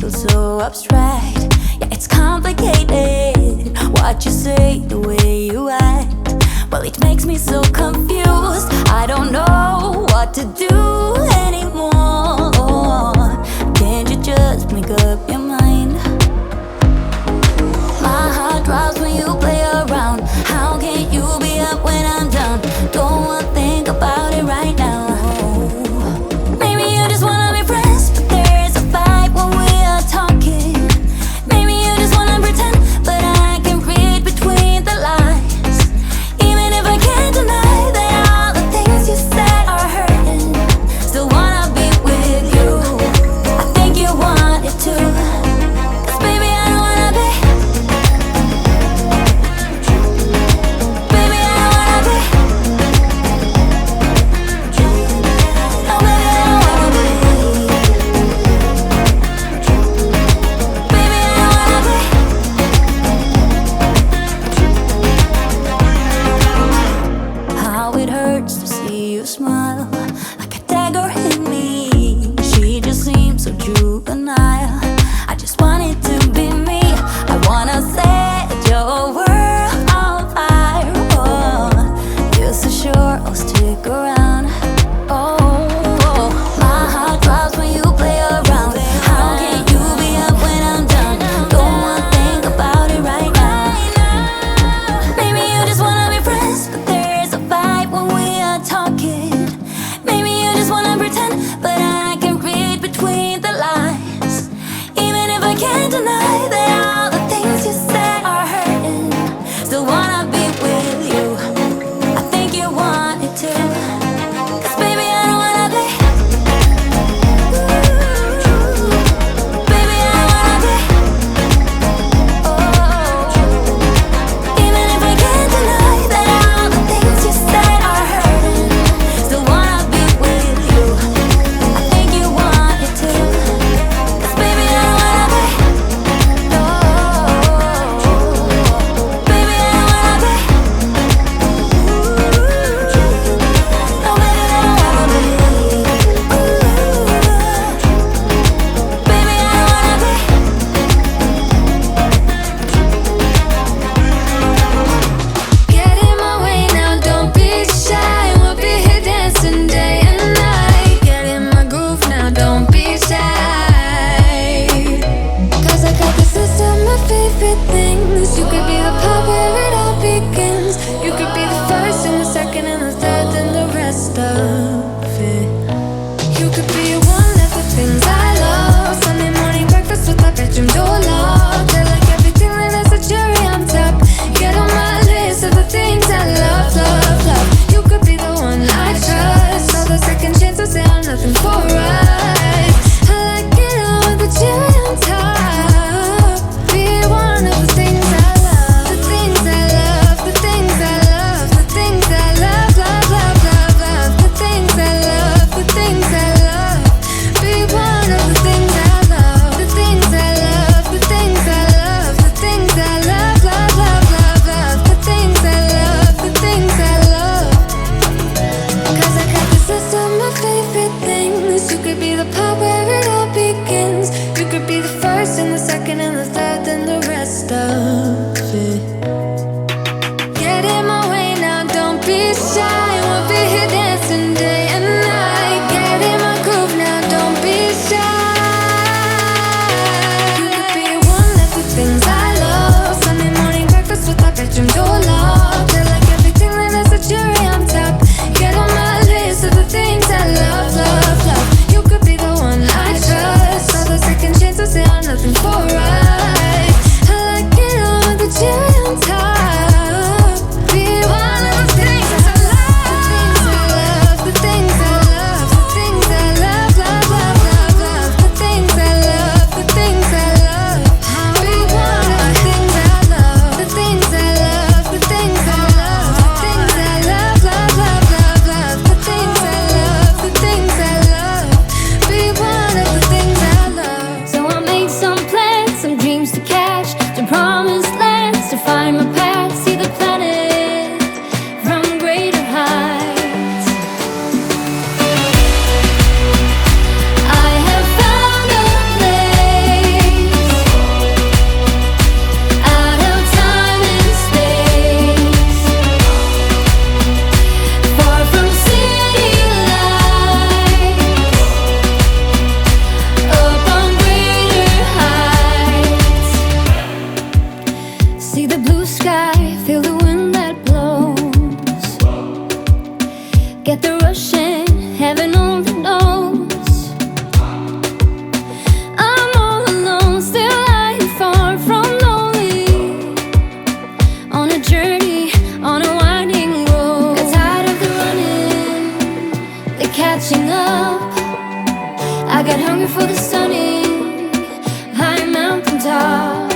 feels so abstract. Yeah, it's complicated. What you say, the way you act, well, it makes me so confused. I don't know what to do anymore. Can't you just make up your mind? My heart drops when you play around. How can you be up when I'm down? Don't wanna think about it right now. Maybe you just wanna be friends, but there's a fight when we are talking. Maybe you just wanna pretend, but I can read between the lines. Even if I can't deny that all the things you said are hurting, still wanna be with you. I think you want it too. 'Cause baby, I don't wanna be. Baby, I don't wanna be. No, baby, I don't wanna be. Baby, I don't wanna be. How it hurts to see you smile, like a dagger hit me. She just seems so juvenile. I just want it to be me. I wanna set your world on fire. Oh, you're so sure I'll stick around. Oh, my heart drops when you play around. How can you be up when I'm down? Don't wanna think about it right now. Maybe you just wanna be friends, but there's a fight when we are talking. Maybe you just wanna pretend, but I can read between the lines. Even if I can't deny that all the things you said are hurting, still wanna be with you. I think you want it too. 'Cause baby, I don't wanna be. Baby, I don't wanna be. Oh, even if I can't deny that all the things you said are hurting, still wanna be with you. I think you want it too. 'Cause baby, I don't wanna be. No, baby, I don't wanna be. No, baby, I don't wanna be. Baby, I don't wanna be. Get in my way now, don't be shy. We'll be here dancing day and night. Get in my groove now, don't be shy. 'Cause I got this list of my favorite things. You could be the part where it all begins. You could be the first and the second and the third and the rest of it. You could be one of the things I love. Sunday morning breakfast with my bedroom door locked. I like everything that has a cherry on top. Get on my list of the things I love, love, love. You could be the one I trust. All the second chances say I'm nothing for us. I like it all with the cherry on top. Be one of the things I love. The things I love, the things I love, the things I love, love, love, love, love. The things I love, the things I love. Be one of the things I love. The things I love, the things I love, the things I love, love, love, love, love. The things I love, the things I love. 'Cause I got this list of my favorite things. You could be the part where it all begins. You could be the first and the second and the third and the rest of it. Get in my way now, don't be shy. We'll be here dancing day and night. Get in my groove now, don't be shy. You could be one of the things I love. Sunday morning breakfast with my bedroom door locked. I like everything that has a cherry on top. Get on my list of the things I love, love, love. You could be the one I trust. got hungry for the sunny high mountain top.